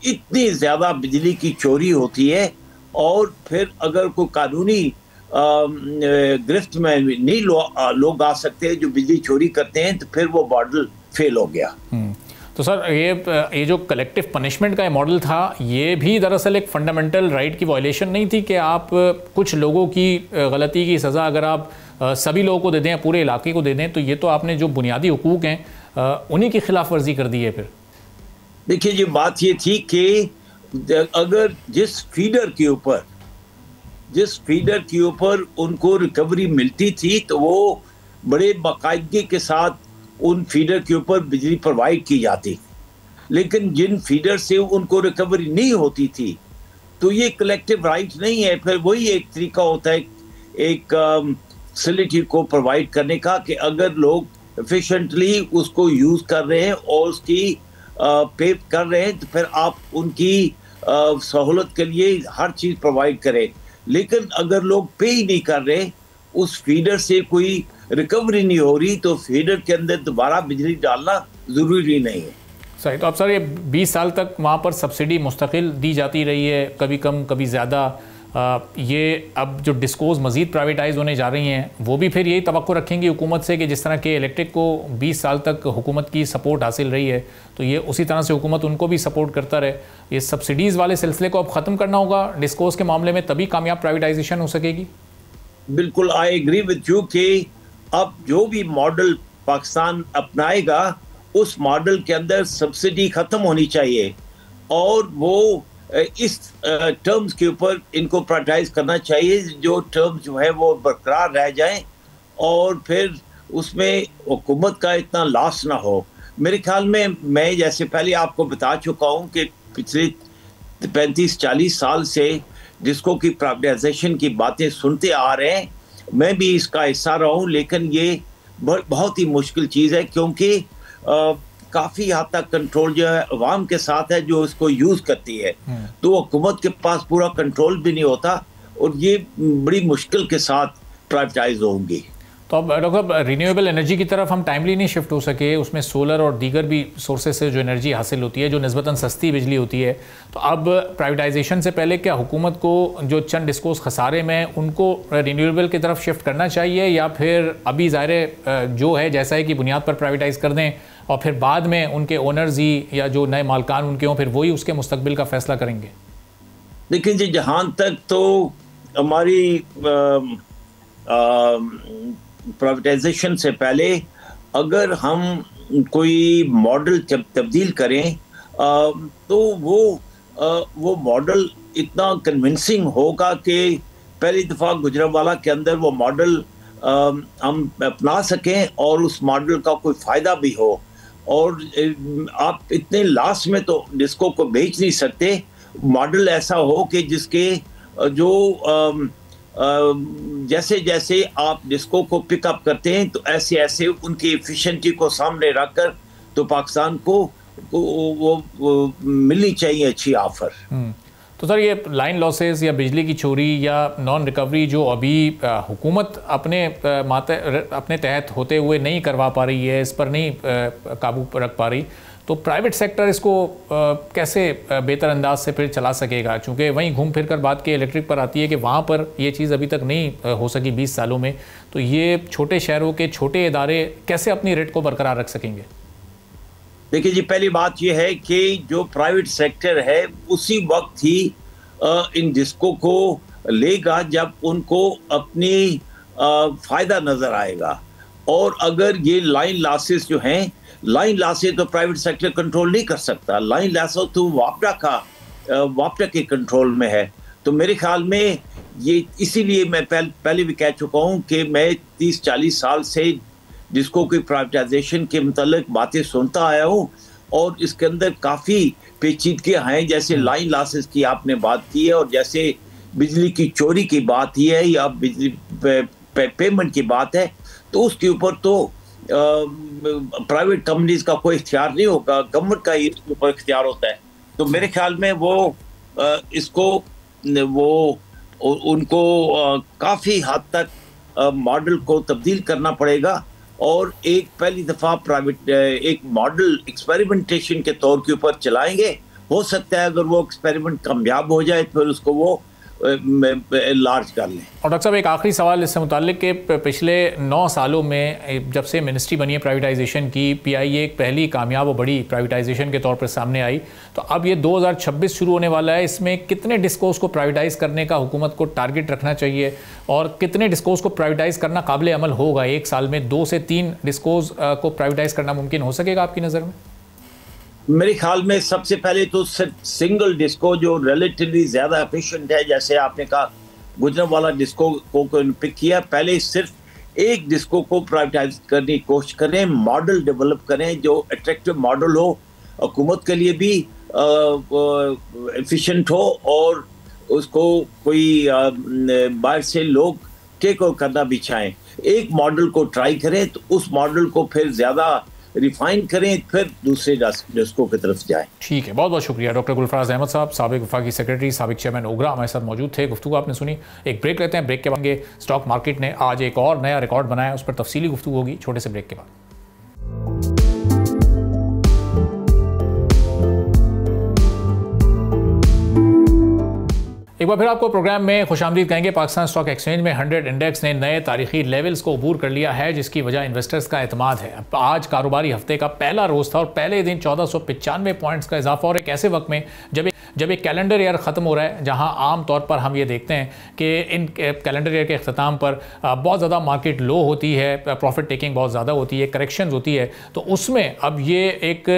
इतनी ज्यादा बिजली की चोरी होती है और फिर अगर कोई कानूनी गिरफ्त में नहीं लोग आ सकते जो बिजली चोरी करते हैं, तो फिर वो मॉडल फेल हो गया। तो सर ये जो कलेक्टिव पनिशमेंट का मॉडल था, ये भी दरअसल एक फंडामेंटल राइट की वायलेशन नहीं थी कि आप कुछ लोगों की गलती की सज़ा अगर आप सभी लोगों को दे दें, पूरे इलाके को दे दें, तो ये तो आपने जो बुनियादी हुकूक हैं उन्हीं की खिलाफ वर्जी कर दी है। फिर देखिए जी, बात ये थी कि अगर जिस फीडर के ऊपर उनको रिकवरी मिलती थी तो वो बड़े बाकायदगी के साथ उन फीडर के ऊपर बिजली प्रोवाइड की जाती, लेकिन जिन फीडर से उनको रिकवरी नहीं होती थी तो ये कलेक्टिव राइट नहीं है। फिर वही एक तरीका होता है एक फैसिलिटी को प्रोवाइड करने का कि अगर लोग एफिशिएंटली उसको यूज कर रहे हैं और उसकी पे कर रहे हैं तो फिर आप उनकी सहूलत के लिए हर चीज प्रोवाइड करें। लेकिन अगर लोग पे ही नहीं कर रहे, उस फीडर से कोई रिकवरी नहीं हो रही, तो फीडर के अंदर दोबारा बिजली डालना जरूरी नहीं है। सही। तो अब सर ये 20 साल तक वहाँ पर सब्सिडी मुस्तकिल दी जाती रही है, कभी कम कभी ज़्यादा। ये अब जो डिस्कोज मज़ीद प्राइवेटाइज होने जा रही हैं, वो भी फिर यही तवक्को रखेंगी हुकूमत से कि जिस तरह के इलेक्ट्रिक को 20 साल तक हुकूमत की सपोर्ट हासिल रही है, तो ये उसी तरह से हुकूमत उनको भी सपोर्ट करता रहे। ये सब्सिडीज़ वाले सिलसिले को अब ख़त्म करना होगा डिस्कोज के मामले में, तभी कामयाब प्राइवेटाइजेशन हो सकेगी। बिल्कुल, आई एग्री विद यू कि अब जो भी मॉडल पाकिस्तान अपनाएगा उस मॉडल के अंदर सब्सिडी खत्म होनी चाहिए और वो इस टर्म्स के ऊपर इनको प्राइवेटाइज करना चाहिए, जो टर्म्स जो है वो बरकरार रह जाएं और फिर उसमें हुकूमत का इतना लॉस ना हो। मेरे ख्याल में, मैं जैसे पहले आपको बता चुका हूँ कि पिछले 35-40 साल से डिस्को की प्राइवेटाइजेशन की बातें सुनते आ रहे हैं, मैं भी इसका हिस्सा रहा हूँ, लेकिन ये बहुत ही मुश्किल चीज़ है क्योंकि काफ़ी हद तक कंट्रोल जो है अवाम के साथ है जो इसको यूज़ करती है, तो हुकूमत के पास पूरा कंट्रोल भी नहीं होता और ये बड़ी मुश्किल के साथ प्राइवेटाइज होंगी। तो अब डॉक्टर साहब, रिन्यूएबल एनर्जी की तरफ हम टाइमली नहीं शिफ्ट हो सके, उसमें सोलर और दीगर भी सोर्सेज से जो एनर्जी हासिल होती है, जो निस्बतन सस्ती बिजली होती है, तो अब प्राइवेटाइजेशन से पहले क्या हुकूमत को जो चंद डिस्कोस खसारे में उनको रिन्यूएबल की तरफ शिफ्ट करना चाहिए, या फिर अभी ज़ाहिर जो है जैसा है कि बुनियाद पर प्राइवेटाइज कर दें और फिर बाद में उनके ओनर्स ही या जो नए मालकान उनके हों, फिर वही उसके मुस्तकबिल का फैसला करेंगे? देखिए जी, जहाँ तक तो हमारी प्राइवेटाइजेशन से पहले अगर हम कोई मॉडल जब तब्दील करें तो वो मॉडल इतना कन्विंसिंग होगा कि पहली दफ़ा गुजरांवाला के अंदर वो मॉडल हम अपना सकें और उस मॉडल का कोई फ़ायदा भी हो। और आप इतने लास्ट में तो डिस्को को बेच नहीं सकते, मॉडल ऐसा हो कि जिसके जो जैसे जैसे आप डिस्को को पिकअप करते हैं तो ऐसे ऐसे उनकी एफिशिएंसी को सामने रखकर तो पाकिस्तान को वो मिलनी चाहिए अच्छी ऑफर। तो सर, ये लाइन लॉसेस या बिजली की चोरी या नॉन रिकवरी जो अभी हुकूमत अपने तहत होते हुए नहीं करवा पा रही है, इस पर नहीं काबू रख पा रही, तो प्राइवेट सेक्टर इसको कैसे बेहतर अंदाज से फिर चला सकेगा? चूँकि वहीं घूम फिर कर बात के इलेक्ट्रिक पर आती है कि वहाँ पर ये चीज़ अभी तक नहीं हो सकी 20 सालों में, तो ये छोटे शहरों के छोटे इदारे कैसे अपनी रेट को बरकरार रख सकेंगे? देखिए जी, पहली बात यह है कि जो प्राइवेट सेक्टर है उसी वक्त ही इन डिस्को को लेगा जब उनको अपनी फ़ायदा नज़र आएगा। और अगर ये लाइन लॉसेस जो हैं, लाइन लॉसेस तो प्राइवेट सेक्टर कंट्रोल नहीं कर सकता, लाइन लॉसेस तो वापडा के कंट्रोल में है। तो मेरे ख्याल में ये इसीलिए मैं पहले भी कह चुका हूँ कि मैं 30-40 साल से डिस्को की प्राइवेटाइजेशन के मतलब बातें सुनता आया हूँ, और इसके अंदर काफ़ी पेचीदगियाँ हैं, जैसे लाइन लॉसेस की आपने बात की है, और जैसे बिजली की चोरी की बात ही है, या बिजली पेमेंट की बात है, तो उसके ऊपर तो प्राइवेट कंपनीज का कोई इख्तियार नहीं होगा, गवर्नमेंट का इसके ऊपर इख्तियार होता है। तो मेरे ख्याल में वो उनको काफ़ी हद तक मॉडल को तब्दील करना पड़ेगा, और एक पहली दफ़ा प्राइवेट एक मॉडल एक्सपेरिमेंटेशन के तौर के ऊपर चलाएंगे। हो सकता है अगर वो एक्सपेरिमेंट कामयाब हो जाए तो फिर उसको वो लार्ज कर लें। और डॉक्टर साहब एक आखिरी सवाल इससे मुताल्लिक कि पिछले 9 सालों में जब से मिनिस्ट्री बनी है प्राइवेटाइजेशन की, पीआईए एक पहली कामयाब और बड़ी प्राइवेटाइजेशन के तौर पर सामने आई, तो अब ये 2026 शुरू होने वाला है, इसमें कितने डिस्कोस को प्राइवेटाइज करने का हुकूमत को टारगेट रखना चाहिए और कितने डिस्कोस को प्राइवेटाइज करना काबिल अमल होगा? एक साल में 2 से 3 डिस्कोस को प्राइवेटाइज करना मुमकिन हो सकेगा आपकी नज़र में? मेरे ख्याल में सबसे पहले तो सिर्फ सिंगल डिस्को जो रिलेटिवली ज़्यादा एफिशिएंट है, जैसे आपने कहा गुजरांवाला डिस्को को पिक किया, पहले सिर्फ एक डिस्को को प्राइवेटाइज करने की कोशिश करें, मॉडल डेवलप करें जो अट्रैक्टिव मॉडल हो, हुकूमत के लिए भी एफिशिएंट हो, और उसको कोई बाहर से लोग के को करना भी चाहें। एक मॉडल को ट्राई करें तो उस मॉडल को फिर ज़्यादा रिफाइन करें, फिर दूसरे डिस्को की तरफ जाएं। ठीक है, बहुत बहुत शुक्रिया डॉक्टर गुलफराज अहमद साहब, साबिक वफाकी सेक्रेटरी, साबिक चेयरमैन ओगरा हमारे साथ मौजूद थे। गुफ्तगू आपने सुनी। एक ब्रेक लेते हैं, ब्रेक के बाद स्टॉक मार्केट ने आज एक और नया रिकॉर्ड बनाया, उस पर तफसीली गुफ्तगू होगी छोटे से ब्रेक के बाद। एक बार फिर आपको प्रोग्राम में खुशामदीद कहेंगे। पाकिस्तान स्टॉक एक्सचेंज में 100 इंडेक्स ने नए तारीखी लेवल्स को अबूर कर लिया है, जिसकी वजह इन्वेस्टर्स का एतमाद है। आज कारोबारी हफ्ते का पहला रोज़ था और पहले दिन 1495 पॉइंट्स का इजाफा, और एक ऐसे वक्त में जब एक कैलेंडर ईयर ख़त्म हो रहा है, जहां आम तौर पर हम ये देखते हैं कि इन कैलेंडर ईयर के अख्ताम पर बहुत ज़्यादा मार्केट लो होती है, प्रॉफिट टेकिंग बहुत ज़्यादा होती है, करेक्शंस होती है, तो उसमें अब ये एक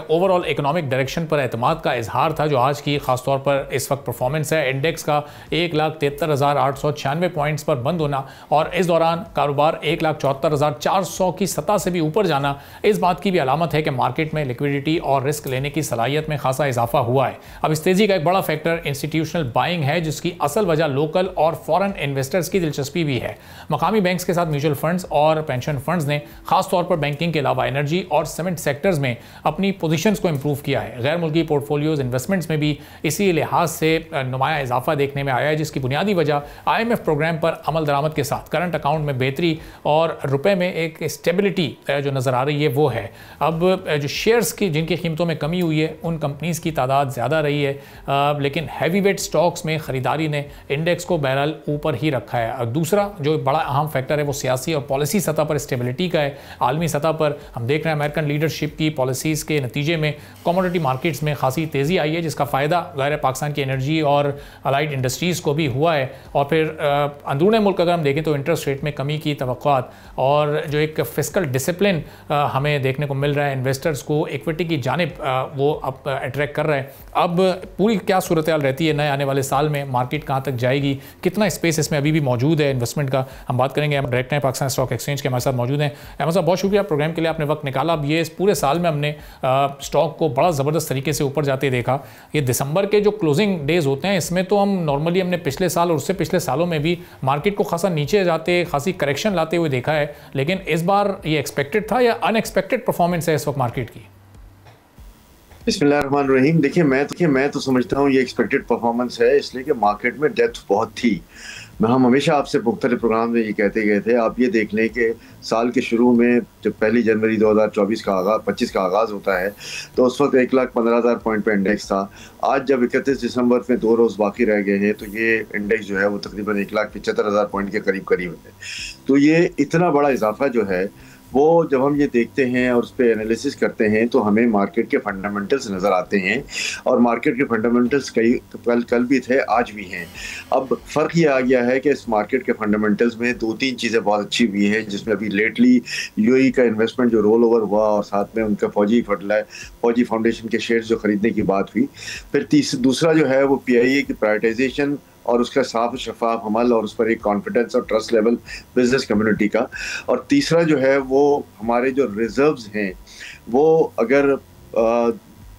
ओवरऑल इकोनॉमिक डायरेक्शन पर एतमाद का इजहार था जो आज की खासतौर पर इस वक्त परफॉर्मेंस है। इंडेक्स का 1,73,896 पॉइंट्स पर बंद होना और इस दौरान कारोबार 1,74,400 की सतह से भी ऊपर जाना, इस बात की भी अलामत है कि मार्केट में लिक्विडिटी और रिस्क लेने की सलाहियत में खासा इजाफा हुआ है। अब इस तेजी का एक बड़ा फैक्टर इंस्टीट्यूशनल बाइंग है, जिसकी असल वजह लोकल और फॉरेन इन्वेस्टर्स की दिलचस्पी भी है। मकामी बैंक्स के साथ म्यूचुअल फंड्स और पेंशन फंड्स ने खासतौर पर बैंकिंग के अलावा एनर्जी और सीमेंट सेक्टर्स में अपनी पोजीशंस को इंप्रूव किया है। गैर मुल्की पोर्टफोलियोज इन्वेस्टमेंट्स में भी इसी लिहाज से नुमाया इजाफा देखने में आया है, जिसकी बुनियादी वजह IMF प्रोग्राम पर अमल दरामद के साथ करंट अकाउंट में बेहतरी और रुपए में एक स्टेबिलिटी जो नज़र आ रही है वो है। अब जो शेयर्स की जिनकी कीमतों में कमी हुई है उन कंपनीज़ की तादाद ज़्यादा रही है, लेकिन हैवी वेट स्टॉक्स में ख़रीदारी ने इंडेक्स को बहरहाल ऊपर ही रखा है। दूसरा जो बड़ा अहम फैक्टर है वो सियासी और पॉलिसी सतह पर स्टेबिलिटी का है। आलमी सतह पर हम देख रहे हैं अमेरिकन लीडरशिप की पॉलिसीज़ के नतीजे में कमोडिटी मार्केट्स में खासी तेज़ी आई है, जिसका फ़ायदा ज़ाहिर पाकिस्तान की एनर्जी और अलाइड इंडस्ट्रीज़ को भी हुआ है। और फिर अंदरूनी मुल्क अगर हम देखें तो इंटरेस्ट रेट में कमी की तवक्कुआत और जो एक फिस्कल डिसिप्लिन हमें देखने को मिल रहा है, इन्वेस्टर्स को इक्विटी की जानिब वो अब अट्रैक्ट कर रहा है। अब पूरी क्या सूरत हाल रहती है नए आने वाले साल में, मार्केट कहाँ तक जाएगी, कितना स्पेस इसमें अभी भी मौजूद है इन्वेस्टमेंट का, हम बात करेंगे। हम डायरेक्टर हैं पाकिस्तान स्टॉक एक्सचेंज के, हमारे साथ मौजूद हैं। अहमद साहब बहुत शुक्रिया प्रोग्राम के लिए, आपने वक्त निकाला। अब ये इस पूरे साल में हमने स्टॉक को बड़ा ज़बरदस्त तरीके से ऊपर जाते देखा। ये दिसंबर के जो क्लोजिंग डेज होते हैं इसमें तो हम नॉर्मली हमने पिछले साल और उससे पिछले सालों में भी मार्केट को खासा नीचे जाते, खासी करेक्शन लाते हुए देखा है, लेकिन इस बार ये एक्सपेक्टेड था या अनएक्सपेक्टेड परफॉर्मेंस है इस वक्त मार्केट की? बिस्मिल्लाहिर्रहमानिर्रहीम। देखिए मैं तो समझता हूँ ये एक्सपेक्टेड परफॉर्मेंस है, इसलिए कि मार्केट में डेप्थ बहुत थी। हम हमेशा आपसे मुख्तलिफ प्रोग्राम में ये कहते गए थे, आप ये देख लें कि साल के शुरू में जब 1 जनवरी 2024 का 25 का आगाज़ होता है तो उस वक्त 1,15,000 पॉइंट पे इंडेक्स था। आज जब 31 दिसंबर में 2 रोज़ बाकी रह गए हैं तो ये इंडेक्स जो है वो तकरीबन 1,75,000 पॉइंट के करीब है। तो ये इतना बड़ा इजाफा जो है वो जब हम ये देखते हैं और उस पर एनालिसिस करते हैं तो हमें मार्केट के फंडामेंटल्स नज़र आते हैं, और मार्केट के फंडामेंटल्स कल भी थे, आज भी हैं। अब फ़र्क ये आ गया है कि इस मार्केट के फंडामेंटल्स में 2-3 चीज़ें बहुत अच्छी हुई हैं, जिसमें अभी लेटली UAE का इन्वेस्टमेंट जो रोल ओवर हुआ और साथ में उनका फौजी फाउंडेशन के शेयर्स जो ख़रीदने की बात हुई। फिर दूसरा जो है वो PIA की प्राइवेटाइजेशन और उसका साफ शफाफ अमल और उस पर एक कॉन्फिडेंस और ट्रस्ट लेवल बिजनेस कम्युनिटी का। और तीसरा जो है वो हमारे जो रिजर्व्स हैं वो अगर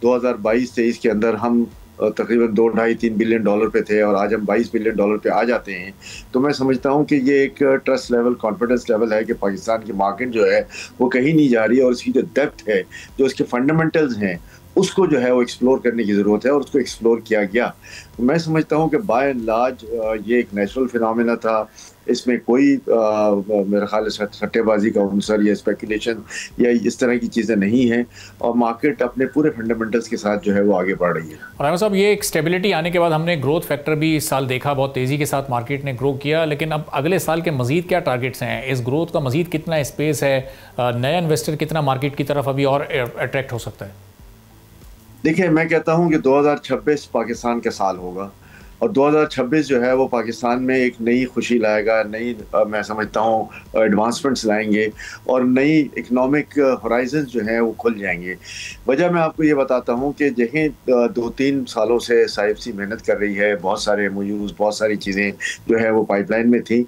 2022-23 के अंदर हम तकरीबन $2.5-3 बिलियन पे थे और आज हम $22 बिलियन पे आ जाते हैं, तो मैं समझता हूं कि ये एक ट्रस्ट लेवल, कॉन्फिडेंस लेवल है कि पाकिस्तान की मार्केट जो है वो कहीं नहीं जा रही है और उसकी जो डेप्थ है, जो उसके फंडामेंटल्स हैं, उसको जो है वो एक्सप्लोर करने की ज़रूरत है और उसको एक्सप्लोर किया गया। तो मैं समझता हूँ कि बाय एंड लार्ज ये एक नेचुरल फिनोमेना था, इसमें कोई मेरा ख्याल है सट्टेबाजी का अंसर या स्पेकुलेशन या इस तरह की चीज़ें नहीं हैं और मार्केट अपने पूरे फंडामेंटल्स के साथ जो है वो आगे बढ़ रही है। और अहमद साहब, ये एक स्टेबिलिटी आने के बाद हमने ग्रोथ फैक्टर भी इस साल देखा, बहुत तेज़ी के साथ मार्केट ने ग्रो किया, लेकिन अब अगले साल के मजीद क्या टारगेट्स हैं? इस ग्रोथ का मजीद कितना स्पेस है? नया इन्वेस्टर कितना मार्केट की तरफ अभी और अट्रैक्ट हो सकता है? देखिए, मैं कहता हूं कि 2026 पाकिस्तान का साल होगा और 2026 जो है वो पाकिस्तान में एक नई खुशी लाएगा, नई मैं समझता हूँ एडवांसमेंट्स लाएंगे और नई इकोनॉमिक होराइजन जो है वो खुल जाएंगे। वजह मैं आपको ये बताता हूँ कि जहाँ 2-3 सालों से साइफसी मेहनत कर रही है, बहुत सारे MOUs, बहुत सारी चीज़ें जो है वो पाइपलाइन में थी,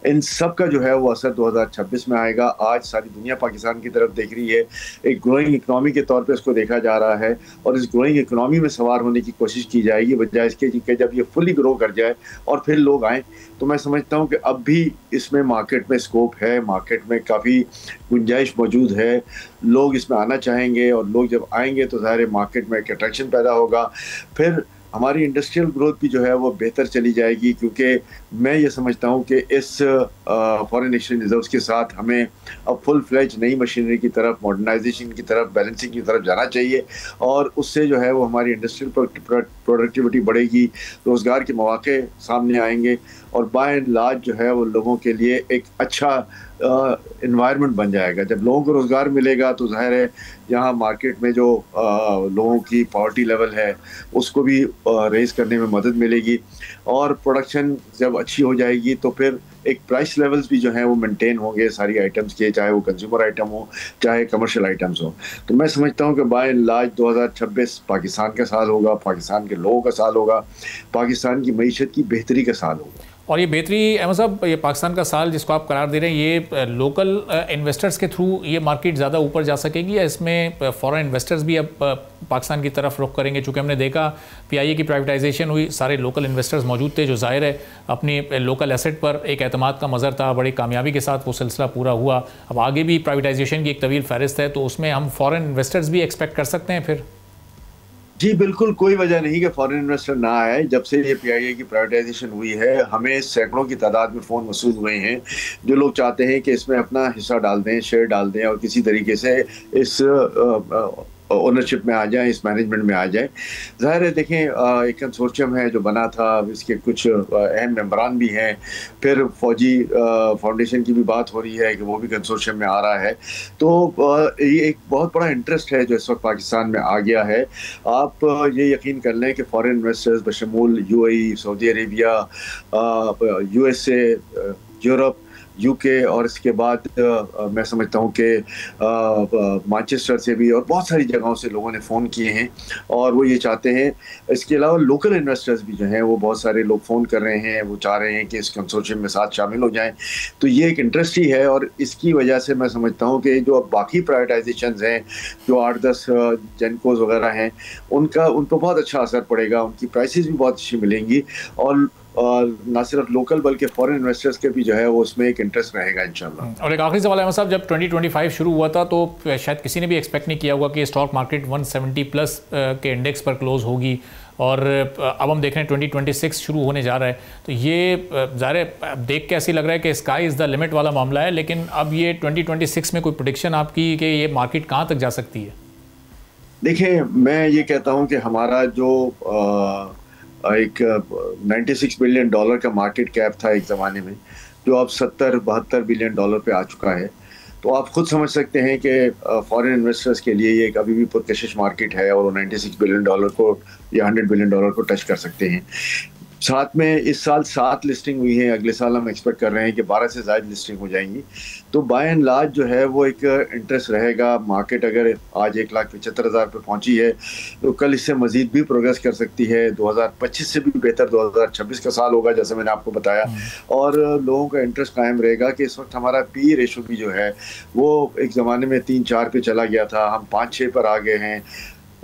इन सब का जो है वो असर 2026 में आएगा। आज सारी दुनिया पाकिस्तान की तरफ देख रही है, एक ग्रोइंग इकनॉमी के तौर पर इसको देखा जा रहा है और इस ग्रोइंग इकनॉमी में सवार होने की कोशिश की जाएगी, वजह इसके कि जब ये ग्रो कर जाए और फिर लोग आए। तो मैं समझता हूं कि अब भी इसमें मार्केट में स्कोप है, मार्केट में काफ़ी गुंजाइश मौजूद है, लोग इसमें आना चाहेंगे और लोग जब आएंगे तो ज़ाहिर मार्केट में एक अट्रैक्शन पैदा होगा। फिर हमारी इंडस्ट्रियल ग्रोथ भी जो है वो बेहतर चली जाएगी, क्योंकि मैं ये समझता हूँ कि इस फॉरेन एक्सचेंज रिजर्व्स के साथ हमें अब फुल फ्लेज नई मशीनरी की तरफ, मॉडर्नाइजेशन की तरफ, बैलेंसिंग की तरफ जाना चाहिए और उससे जो है वो हमारी इंडस्ट्रियल प्रोडक्टिविटी बढ़ेगी, रोज़गार के मौके सामने आएंगे और बाय एंड लार्ज जो है वो लोगों के लिए एक अच्छा इन्वायरमेंट बन जाएगा। जब लोगों को रोज़गार मिलेगा तो ज़ाहिर है यहाँ मार्केट में जो लोगों की पॉवर्टी लेवल है उसको भी रेज करने में मदद मिलेगी और प्रोडक्शन जब अच्छी हो जाएगी तो फिर एक प्राइस लेवल्स भी जो हैं वो मेंटेन होंगे सारी आइटम्स के, चाहे वो कंज्यूमर आइटम हो चाहे कमर्शियल आइटम्स हो। तो मैं समझता हूँ कि बाय एंड लार्ज 2026 पाकिस्तान का साल होगा, पाकिस्तान के लोगों का साल होगा, पाकिस्तान की मईशत की बेहतरी का साल होगा। और ये बेहतरी अहमद साहब, ये पाकिस्तान का साल जिसको आप करार दे रहे हैं, ये लोकल इन्वेस्टर्स के थ्रू ये मार्केट ज़्यादा ऊपर जा सकेगी या इसमें फॉरेन इन्वेस्टर्स भी अब पाकिस्तान की तरफ रुख करेंगे? चूँकि हमने देखा PIA की प्राइवेटाइजेशन हुई, सारे लोकल इन्वेस्टर्स मौजूद थे जो ज़ाहिर है अपनी लोकल एसेट पर एक एतमाद का मज़र था, बड़ी कामयाबी के साथ वो सिलसिला पूरा हुआ। अब आगे भी प्राइवेटाइजेशन की एक तवील फहरिस्त है, तो उसमें हम फॉरेन इन्वेस्टर्स भी एक्सपेक्ट कर सकते हैं फिर? जी बिल्कुल, कोई वजह नहीं कि फॉरेन इन्वेस्टर ना आए। जब से ये PIA की प्राइवेटाइजेशन हुई है हमें सैकड़ों की तादाद में फ़ोन मसूल हुए हैं जो लोग चाहते हैं कि इसमें अपना हिस्सा डाल दें, शेयर डाल दें और किसी तरीके से इस ओनरशिप में आ जाए, इस मैनेजमेंट में आ जाए। ज़ाहिर है देखें, एक कंसोर्शियम है जो बना था, इसके कुछ अहम मेंबरान भी हैं, फिर फौजी फाउंडेशन की भी बात हो रही है कि वो भी कंसोर्शियम में आ रहा है। तो ये एक बहुत बड़ा इंटरेस्ट है जो इस वक्त पाकिस्तान में आ गया है। आप ये यकीन कर लें कि फॉरेन इन्वेस्टर्स बशमूल UAE, Saudi Arabia, USA, Europe, UK और इसके बाद मैं समझता हूँ कि मैनचेस्टर से भी और बहुत सारी जगहों से लोगों ने फ़ोन किए हैं और वो ये चाहते हैं। इसके अलावा लोकल इन्वेस्टर्स भी जो हैं वो बहुत सारे लोग फ़ोन कर रहे हैं, वो चाह रहे हैं कि इस कंसोर्शियम में साथ शामिल हो जाएं। तो ये एक इंटरेस्ट ही है और इसकी वजह से मैं समझता हूँ कि जो अब बाकी प्राइवेटाइजेशंस हैं, जो 8-10 जेनकोज वगैरह हैं, उन पर बहुत अच्छा असर पड़ेगा, उनकी प्राइसेस भी बहुत अच्छी मिलेंगी और ना सिर्फ लोकल बल्कि फॉरेन इन्वेस्टर्स के भी जो है वो उसमें एक इंटरेस्ट रहेगा इंशाल्लाह। और एक आखिरी सवाल है साहब, जब 2025 शुरू हुआ था तो शायद किसी ने भी एक्सपेक्ट नहीं किया होगा कि स्टॉक मार्केट 170 प्लस के इंडेक्स पर क्लोज होगी और अब हम देख रहे हैं 2026 शुरू होने जा रहा है। तो ये ज़ाहिर देख के ऐसी लग रहा है कि स्काई इज़ द लिमिट वाला मामला है, लेकिन अब ये 2026 में कोई प्रेडिक्शन आपकी कि ये मार्केट कहाँ तक जा सकती है? देखिए, मैं ये कहता हूँ कि हमारा जो एक $96 बिलियन का मार्केट कैप था एक ज़माने में, जो अब 70-72 बिलियन पे आ चुका है। तो आप खुद समझ सकते हैं कि फॉरेन इन्वेस्टर्स के लिए ये एक अभी भी पुरकशिश मार्केट है और वो $96 बिलियन को या $100 बिलियन को टच कर सकते हैं। साथ में इस साल 7 लिस्टिंग हुई है, अगले साल हम एक्सपेक्ट कर रहे हैं कि 12 से ज़्यादा लिस्टिंग हो जाएंगी। तो बाय एंड लार्ज जो है वो एक इंटरेस्ट रहेगा। मार्केट अगर आज 1,75,000 पे पहुंची है तो कल इससे मजीद भी प्रोग्रेस कर सकती है। 2025 से भी बेहतर 2026 का साल होगा, जैसे मैंने आपको बताया। और लोगों का इंटरेस्ट कायम रहेगा कि इस वक्त हमारा पी रेशो भी जो है वो एक ज़माने में 3-4 पे चला गया था, हम 5-6 पर आ गए हैं।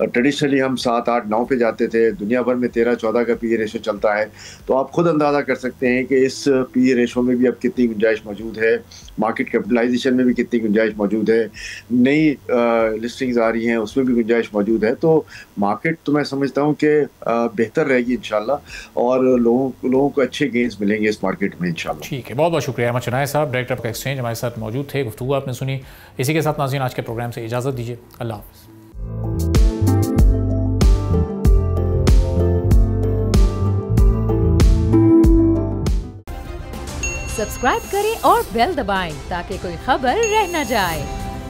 ट्रेडिशनली हम 7-8-9 पे जाते थे, दुनिया भर में 13-14 का पी रेशो चलता है। तो आप खुद अंदाज़ा कर सकते हैं कि इस पी रेशो में भी अब कितनी गुंजाइश मौजूद है, मार्केट कैपिटलाइजेशन में भी कितनी गुंजाइश मौजूद है, नई लिस्टिंग्स आ रही हैं उसमें भी गुंजाइश मौजूद है। तो मार्केट तो मैं समझता हूँ कि बेहतर रहेगी इंशाल्लाह, और लोगों को अच्छे गेंस मिलेंगे इस मार्केट में इंशाल्लाह। ठीक है, बहुत बहुत शुक्रिया अहमद शनाया साहब, डायरेक्टर ऑफ एक्सचेंज, हमारे साथ मौजूद थे, गुफ्तगू आपने सुनी। इसी के साथ नाज़रीन आज के प्रोग्राम से इजाज़त दीजिए, अल्लाह हाफ़िज़। सब्सक्राइब करें और बेल दबाएं ताकि कोई खबर रह न जाए।